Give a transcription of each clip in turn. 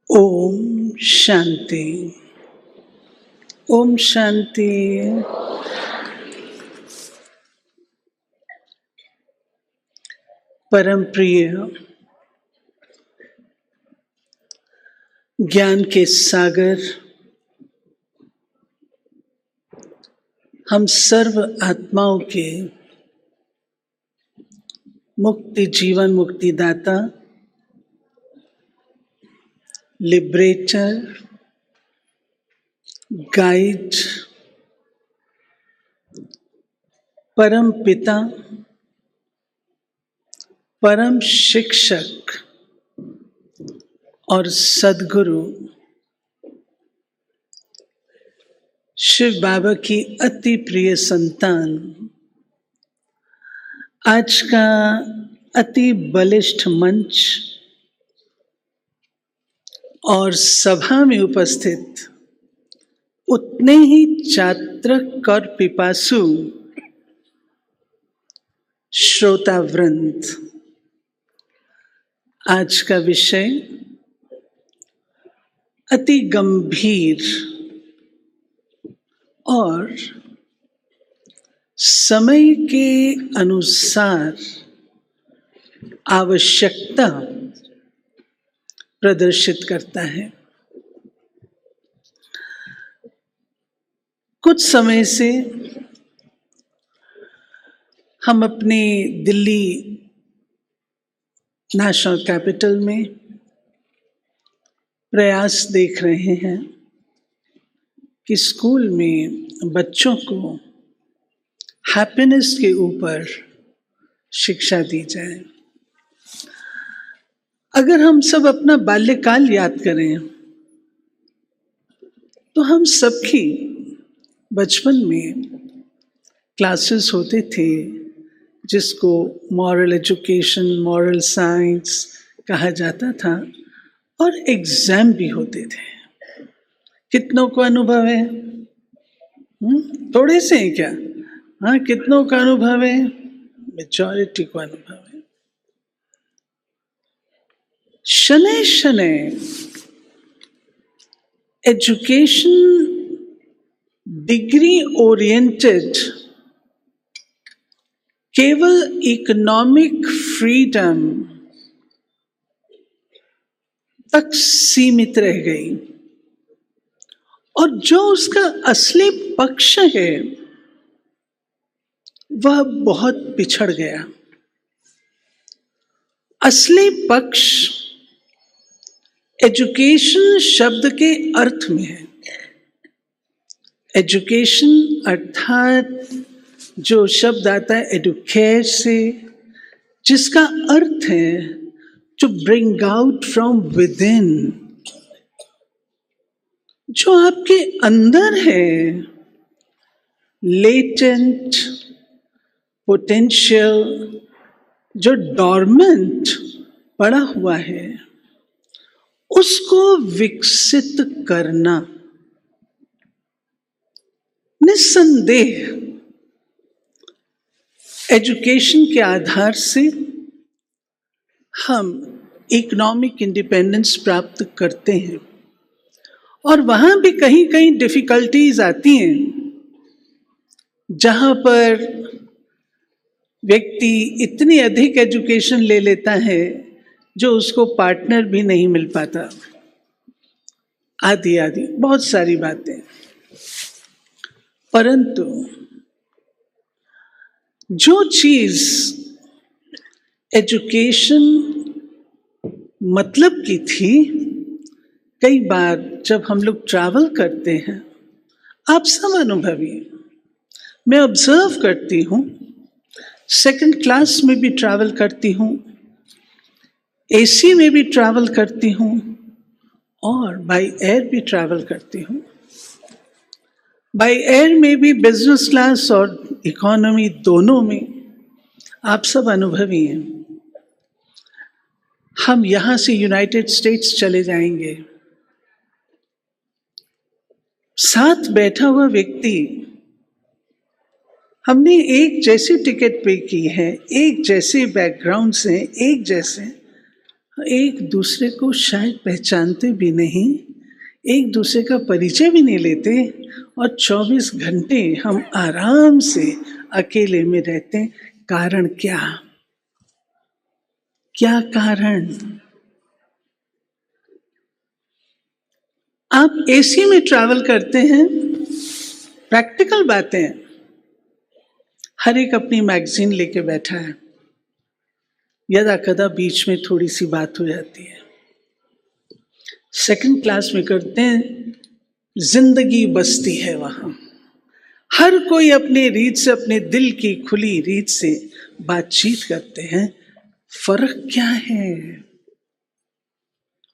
ओम शांति। ओम शांति। परम प्रिय ज्ञान के सागर, हम सर्व आत्माओं के मुक्ति जीवन मुक्तिदाता, लिबरेटर, गाइड, परम पिता, परम शिक्षक और सद्गुरु शिव बाबा की अति प्रिय संतान, आज का अति बलिष्ठ मंच और सभा में उपस्थित उतने ही चात्रक और पिपासु श्रोता वृंद, आज का विषय अति गंभीर और समय के अनुसार आवश्यकता प्रदर्शित करता है। कुछ समय से हम अपने दिल्ली नेशनल कैपिटल में प्रयास देख रहे हैं कि स्कूल में बच्चों को हैप्पीनेस के ऊपर शिक्षा दी जाए। अगर हम सब अपना बाल्यकाल याद करें तो हम सबकी बचपन में क्लासेस होते थे जिसको मॉरल एजुकेशन, मॉरल साइंस कहा जाता था, और एग्जाम भी होते थे। कितनों को अनुभव है? थोड़े से हैं क्या? हाँ, कितनों का अनुभव है? मेजॉरिटी को अनुभव है। शनै शनै एजुकेशन डिग्री ओरिएंटेड केवल इकोनॉमिक फ्रीडम तक सीमित रह गई, और जो उसका असली पक्ष है वह बहुत पिछड़ गया। असली पक्ष एजुकेशन शब्द के अर्थ में है। एजुकेशन अर्थात जो शब्द आता है एडुकेट से, जिसका अर्थ है to bring out from within, जो आपके अंदर है, लेटेंट पोटेंशियल, जो डॉर्मेंट पड़ा हुआ है, उसको विकसित करना। निस्संदेह एजुकेशन के आधार से हम इकोनॉमिक इंडिपेंडेंस प्राप्त करते हैं, और वहाँ भी कहीं कहीं डिफिकल्टीज आती हैं, जहाँ पर व्यक्ति इतनी अधिक एजुकेशन ले लेता है जो उसको पार्टनर भी नहीं मिल पाता, आदि आदि बहुत सारी बातें। परंतु जो चीज एजुकेशन मतलब की थी, कई बार जब हम लोग ट्रैवल करते हैं, आप सब अनुभवी, मैं ऑब्जर्व करती हूँ, सेकंड क्लास में भी ट्रैवल करती हूँ, एसी में भी ट्रैवल करती हूँ, और बाय एयर भी ट्रैवल करती हूँ। बाय एयर में भी बिजनेस क्लास और इकोनॉमी दोनों में आप सब अनुभवी हैं। हम यहाँ से यूनाइटेड स्टेट्स चले जाएंगे, साथ बैठा हुआ व्यक्ति, हमने एक जैसी टिकट पे की है, एक जैसे बैकग्राउंड से, एक जैसे, एक दूसरे को शायद पहचानते भी नहीं, एक दूसरे का परिचय भी नहीं लेते, और 24 घंटे हम आराम से अकेले में रहते हैं। कारण क्या? क्या कारण? आप एसी में ट्रैवल करते हैं, प्रैक्टिकल बातें हैं, हर एक अपनी मैगजीन लेके बैठा है, यदा कदा बीच में थोड़ी सी बात हो जाती है। सेकंड क्लास में करते हैं, जिंदगी बसती है वहां, हर कोई अपने रीत से, अपने दिल की खुली रीत से बातचीत करते हैं। फर्क क्या है?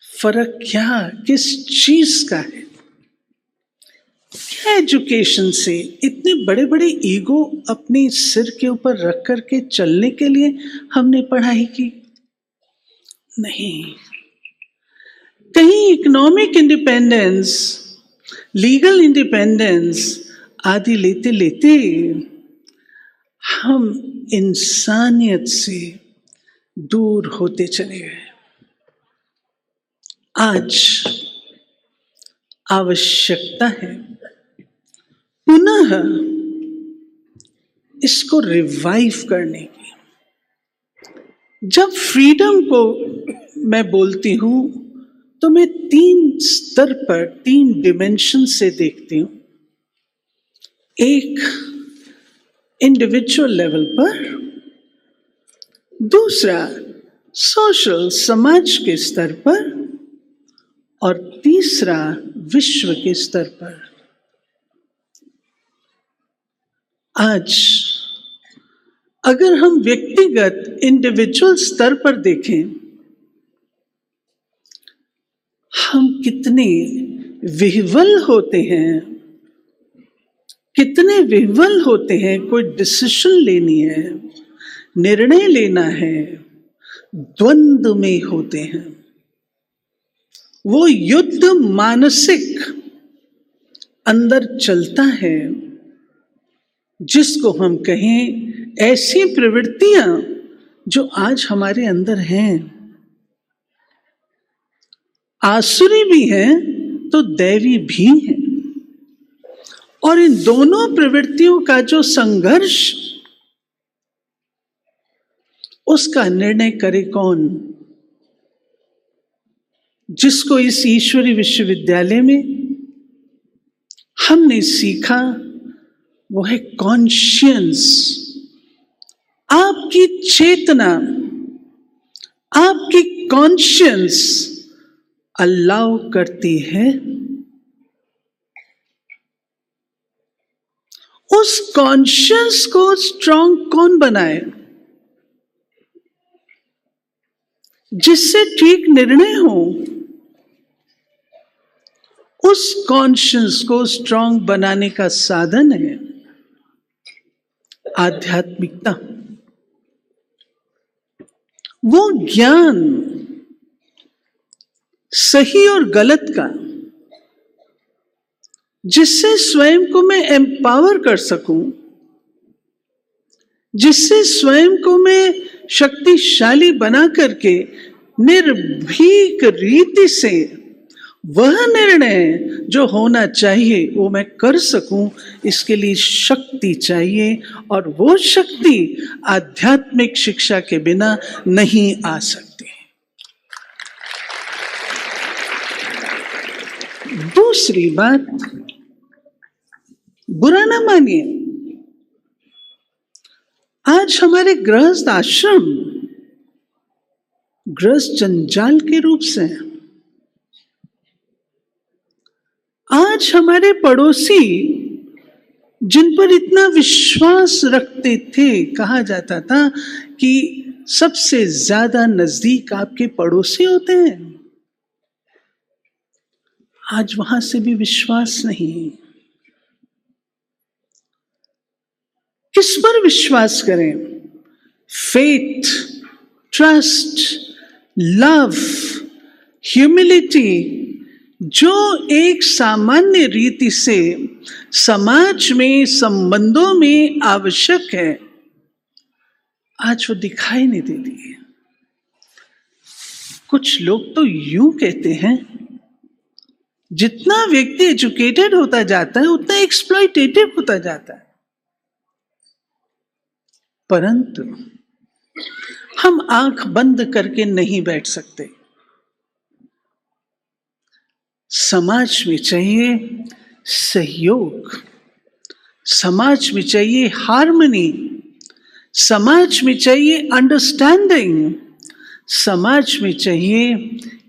फर्क क्या, किस चीज का है? क्या एजुकेशन से इतने बड़े बड़े ईगो अपने सिर के ऊपर रख करके चलने के लिए हमने पढ़ाई की? नहीं। कहीं इकोनॉमिक इंडिपेंडेंस, लीगल इंडिपेंडेंस आदि लेते लेते हम इंसानियत से दूर होते चले गए। आज आवश्यकता है पुनः इसको रिवाइव करने की। जब फ्रीडम को मैं बोलती हूं तो मैं 3 स्तर पर, 3 डिमेंशन से देखती हूं। एक इंडिविजुअल लेवल पर, दूसरा सोशल, समाज के स्तर पर, और तीसरा विश्व के स्तर पर। आज अगर हम व्यक्तिगत, इंडिविजुअल स्तर पर देखें, हम कितने विह्वल होते हैं, कितने विह्वल होते हैं। कोई डिसीजन लेनी है, निर्णय लेना है, द्वंद्व में होते हैं। वो युद्ध मानसिक अंदर चलता है, जिसको हम कहें ऐसी प्रवृत्तियां जो आज हमारे अंदर हैं, आसुरी भी हैं तो दैवी भी हैं। और इन दोनों प्रवृत्तियों का जो संघर्ष, उसका निर्णय करे कौन? जिसको इस ईश्वरी विश्वविद्यालय में हमने सीखा, वो है कॉन्शियंस। आपकी चेतना, आपकी कॉन्शियंस अलाउ करती है। उस कॉन्शियंस को स्ट्रॉन्ग कौन बनाए, जिससे ठीक निर्णय हो? उस कॉन्शियंस को स्ट्रॉन्ग बनाने का साधन है आध्यात्मिकता। वो ज्ञान सही और गलत का, जिससे स्वयं को मैं एम्पावर कर सकूं, जिससे स्वयं को मैं शक्तिशाली बना करके निर्भीक रीति से वह निर्णय जो होना चाहिए वो मैं कर सकूं। इसके लिए शक्ति चाहिए, और वो शक्ति आध्यात्मिक शिक्षा के बिना नहीं आ सकती। दूसरी बात, बुरा ना मानिए, आज हमारे गृहस्थ आश्रम गृहस्थ जंजाल के रूप से हैं। आज हमारे पड़ोसी जिन पर इतना विश्वास रखते थे, कहा जाता था कि सबसे ज्यादा नजदीक आपके पड़ोसी होते हैं, आज वहां से भी विश्वास नहीं। किस पर विश्वास करें? फेथ, ट्रस्ट, लव, ह्यूमिलिटी, जो एक सामान्य रीति से समाज में, संबंधों में आवश्यक है, आज वो दिखाई नहीं देती है। कुछ लोग तो यूं कहते हैं, जितना व्यक्ति एजुकेटेड होता जाता है उतना एक्सप्लॉइटेटिव होता जाता है। परंतु हम आंख बंद करके नहीं बैठ सकते। समाज में चाहिए सहयोग, समाज में चाहिए हार्मनी, समाज में चाहिए अंडरस्टैंडिंग, समाज में चाहिए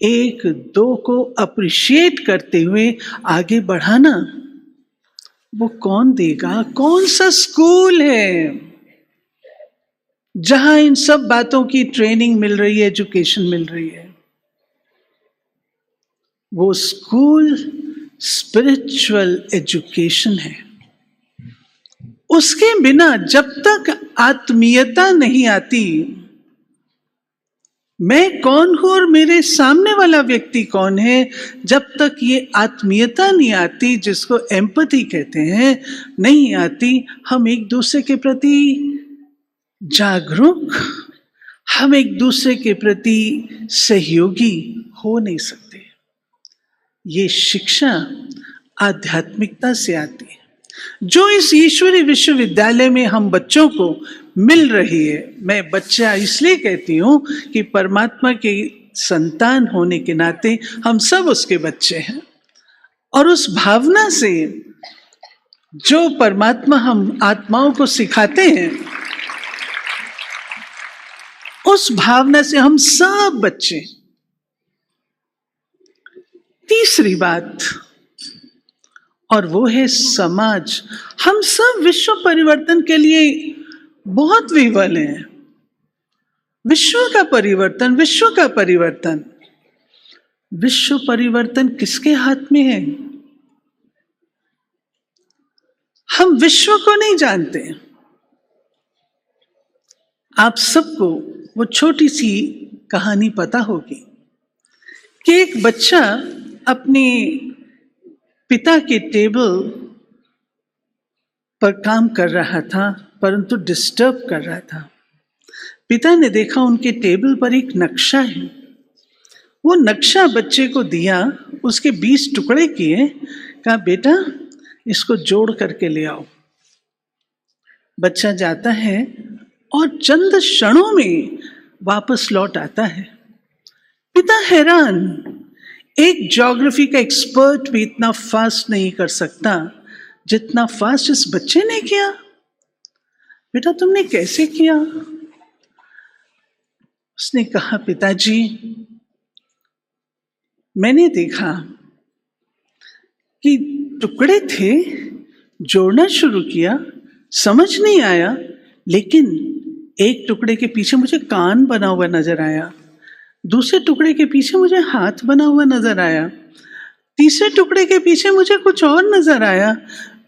एक दो को अप्रिशिएट करते हुए आगे बढ़ाना। वो कौन देगा? कौन सा स्कूल है जहां इन सब बातों की ट्रेनिंग मिल रही है, एजुकेशन मिल रही है? वो स्कूल स्पिरिचुअल एजुकेशन है। उसके बिना जब तक आत्मीयता नहीं आती, मैं कौन हूं और मेरे सामने वाला व्यक्ति कौन है, जब तक ये आत्मीयता नहीं आती, जिसको एम्पैथी कहते हैं, नहीं आती, हम एक दूसरे के प्रति जागरूक, हम एक दूसरे के प्रति सहयोगी हो नहीं सकते। ये शिक्षा आध्यात्मिकता से आती है, जो इस ईश्वरीय विश्वविद्यालय में हम बच्चों को मिल रही है। मैं बच्चा इसलिए कहती हूं कि परमात्मा के संतान होने के नाते हम सब उसके बच्चे हैं, और उस भावना से जो परमात्मा हम आत्माओं को सिखाते हैं, उस भावना से हम सब बच्चे। तीसरी बात, और वो है समाज। हम सब विश्व परिवर्तन के लिए बहुत विह्वल हैं। विश्व का परिवर्तन, विश्व का परिवर्तन, विश्व परिवर्तन किसके हाथ में है? हम विश्व को नहीं जानते। आप सबको वो छोटी सी कहानी पता होगी कि एक बच्चा अपने पिता के टेबल पर काम कर रहा था, परंतु डिस्टर्ब कर रहा था। पिता ने देखा उनके टेबल पर एक नक्शा है। वो नक्शा बच्चे को दिया, उसके 20 टुकड़े किए, कहा बेटा इसको जोड़ करके ले आओ। बच्चा जाता है और चंद क्षणों में वापस लौट आता है। पिता हैरान, एक ज्योग्राफी का एक्सपर्ट भी इतना फास्ट नहीं कर सकता जितना फास्ट इस बच्चे ने किया। बेटा तुमने कैसे किया? उसने कहा पिताजी, मैंने देखा कि टुकड़े थे, जोड़ना शुरू किया, समझ नहीं आया, लेकिन एक टुकड़े के पीछे मुझे कान बना हुआ नजर आया, दूसरे टुकड़े के पीछे मुझे हाथ बना हुआ नजर आया, तीसरे टुकड़े के पीछे मुझे कुछ और नजर आया।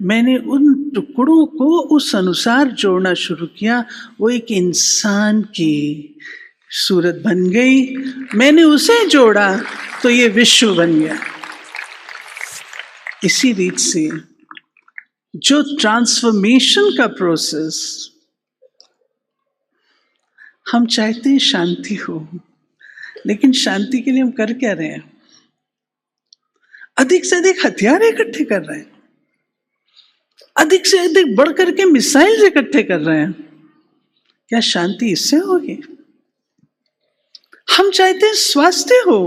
मैंने उन टुकड़ों को उस अनुसार जोड़ना शुरू किया, वो एक इंसान की सूरत बन गई। मैंने उसे जोड़ा तो ये विश्व बन गया। इसी रीत से जो ट्रांसफॉर्मेशन का प्रोसेस, हम चाहते हैं शांति हो, लेकिन शांति के लिए हम कर क्या रहे हैं? अधिक से अधिक हथियार इकट्ठे कर रहे हैं, अधिक से अधिक बढ़ करके मिसाइल इकट्ठे कर रहे हैं। क्या शांति इससे होगी? हम चाहते हैं स्वास्थ्य हो,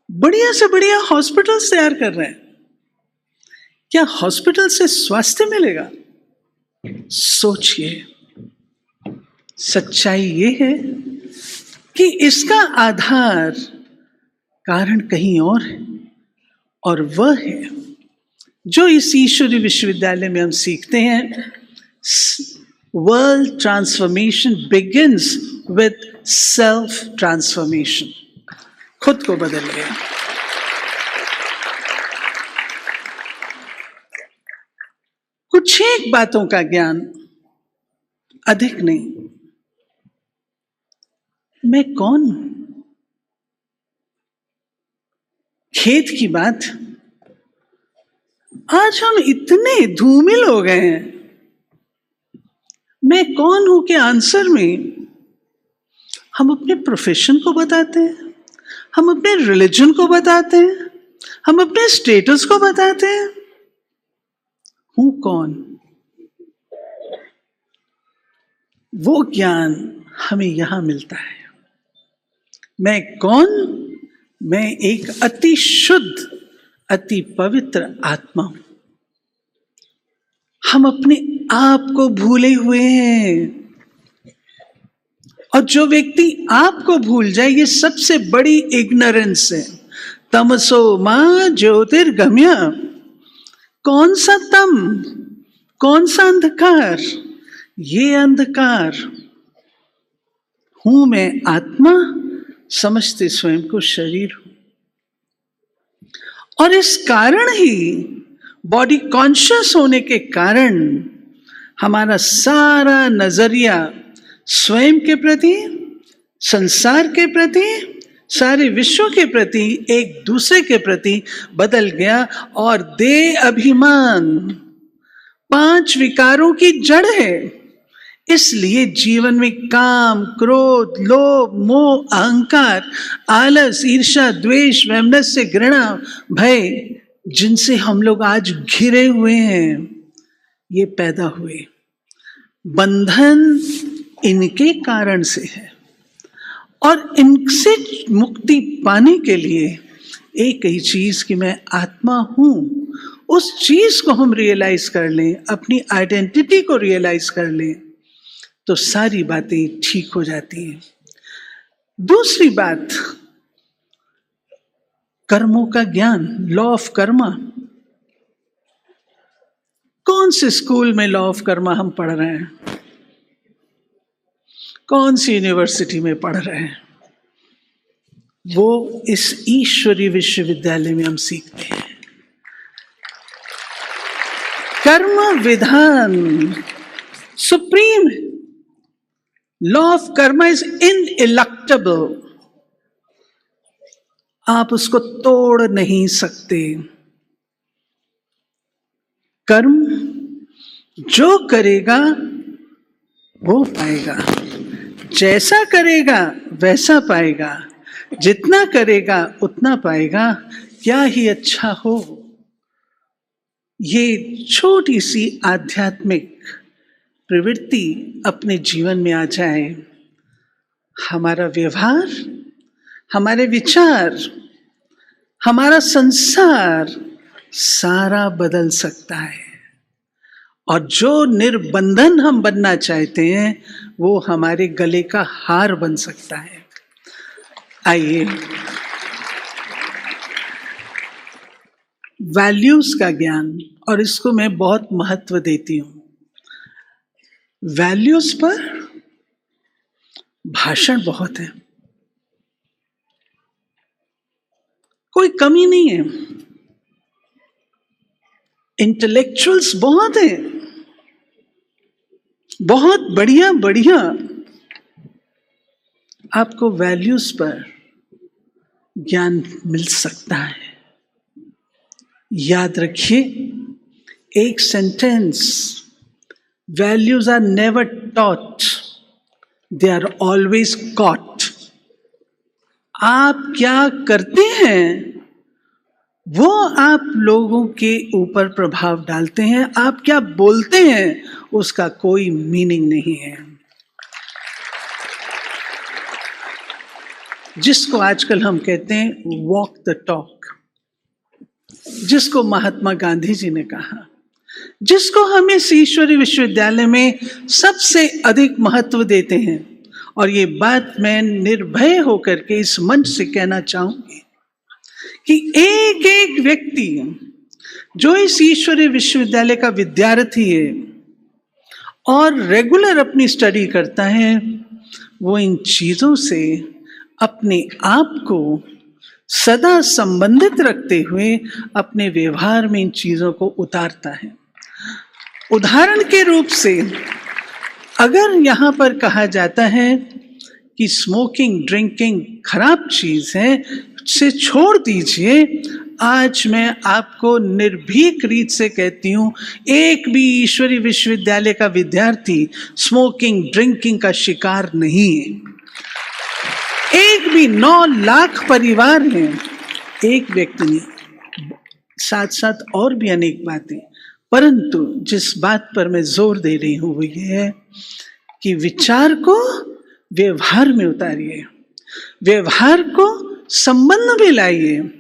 बढ़िया से बढ़िया हॉस्पिटल्स तैयार कर रहे हैं। क्या हॉस्पिटल से स्वास्थ्य मिलेगा? सोचिए, सच्चाई ये है कि इसका आधार, कारण कहीं और है, और वह है जो इस ईश्वरीय विश्वविद्यालय में हम सीखते हैं। World transformation begins with self transformation. खुद को बदलिए। कुछ एक बातों का ज्ञान, अधिक नहीं। मैं कौन हूं? खेत की बात, आज हम इतने धूमिल हो गए हैं। मैं कौन हूं के आंसर में हम अपने प्रोफेशन को बताते हैं, हम अपने रिलीजन को बताते हैं, हम अपने स्टेटस को बताते हैं। हूं कौन, वो ज्ञान हमें यहां मिलता है। मैं कौन? मैं एक अति शुद्ध, अति पवित्र आत्मा हूं। हम अपने आप को भूले हुए हैं, और जो व्यक्ति आपको भूल जाए, ये सबसे बड़ी इग्नोरेंस है। तमसो मां ज्योतिर्गम्य। कौन सा तम, कौन सा अंधकार? ये अंधकार। हूं मैं आत्मा, समझते स्वयं को शरीर हूं। और इस कारण ही बॉडी कॉन्शियस होने के कारण हमारा सारा नजरिया स्वयं के प्रति, संसार के प्रति, सारे विश्व के प्रति, एक दूसरे के प्रति बदल गया। और देह अभिमान 5 विकारों की जड़ है। इसलिए जीवन में काम, क्रोध, लोभ, मोह, अहंकार, आलस, ईर्ष्या, द्वेष, वैमनस्य, घृणा, भय, जिनसे हम लोग आज घिरे हुए हैं, ये पैदा हुए। बंधन इनके कारण से है। और इनसे मुक्ति पाने के लिए एक ही चीज कि मैं आत्मा हूं, उस चीज को हम रियलाइज कर लें, अपनी आइडेंटिटी को रियलाइज कर लें, तो सारी बातें ठीक हो जाती हैं। दूसरी बात, कर्मों का ज्ञान, लॉ ऑफ कर्मा। कौन से स्कूल में लॉ ऑफ कर्मा हम पढ़ रहे हैं? कौन सी यूनिवर्सिटी में पढ़ रहे हैं? वो इस ईश्वरीय विश्वविद्यालय में हम सीखते हैं। कर्म विधान सुप्रीम। Law of karma is ineluctable. आप उसको तोड़ नहीं सकते। कर्म जो करेगा वो पाएगा, जैसा करेगा वैसा पाएगा, जितना करेगा उतना पाएगा। क्या ही अच्छा हो। ये छोटी सी आध्यात्मिक प्रवृत्ति अपने जीवन में आ जाए, हमारा व्यवहार, हमारे विचार, हमारा संसार सारा बदल सकता है। और जो निर्बंधन हम बनना चाहते हैं, वो हमारे गले का हार बन सकता है। आइए, वैल्यूज का ज्ञान, और इसको मैं बहुत महत्व देती हूं। वैल्यूज पर भाषण बहुत है, कोई कमी नहीं है। इंटेलेक्चुअल्स बहुत हैं, बहुत बढ़िया बढ़िया। आपको वैल्यूज पर ज्ञान मिल सकता है। याद रखिए एक sentence, values are never taught, they are always caught. आप क्या करते हैं वो आप लोगों के ऊपर प्रभाव डालते हैं। आप क्या बोलते हैं उसका कोई मीनिंग नहीं है। जिसको आजकल हम कहते हैं वॉक द टॉक, जिसको महात्मा गांधी जी ने कहा, जिसको हम इस ईश्वरीय विश्वविद्यालय में सबसे अधिक महत्व देते हैं। और ये बात मैं निर्भय होकर के इस मंच से कहना चाहूंगी कि एक एक व्यक्ति जो इस ईश्वरीय विश्वविद्यालय का विद्यार्थी है और रेगुलर अपनी स्टडी करता है, वो इन चीजों से अपने आप को सदा संबंधित रखते हुए अपने व्यवहार में इन चीजों को उतारता है। उदाहरण के रूप से अगर यहाँ पर कहा जाता है कि स्मोकिंग, ड्रिंकिंग खराब चीज है, से छोड़ दीजिए, आज मैं आपको निर्भीक रीत से कहती हूं, एक भी ईश्वरीय विश्वविद्यालय का विद्यार्थी स्मोकिंग, ड्रिंकिंग का शिकार नहीं है। एक भी 9 लाख परिवार हैं, एक व्यक्ति नहीं, साथ साथ और भी अनेक बातें। परंतु जिस बात पर मैं जोर दे रही हूं वो ये है कि विचार को व्यवहार में उतारिए, व्यवहार को संबंध में लाइए,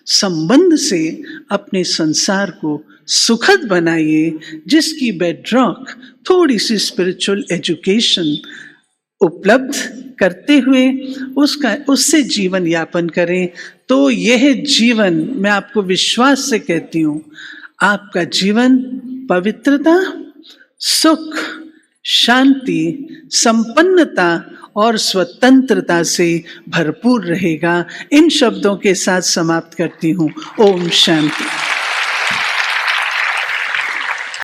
संबंध से अपने संसार को सुखद बनाइए, जिसकी बेडरॉक थोड़ी सी स्पिरिचुअल एजुकेशन उपलब्ध करते हुए उससे जीवन यापन करें। तो यह जीवन, मैं आपको विश्वास से कहती हूँ, आपका जीवन पवित्रता, सुख, शांति, संपन्नता और स्वतंत्रता से भरपूर रहेगा। इन शब्दों के साथ समाप्त करती हूँ। ओम शांति।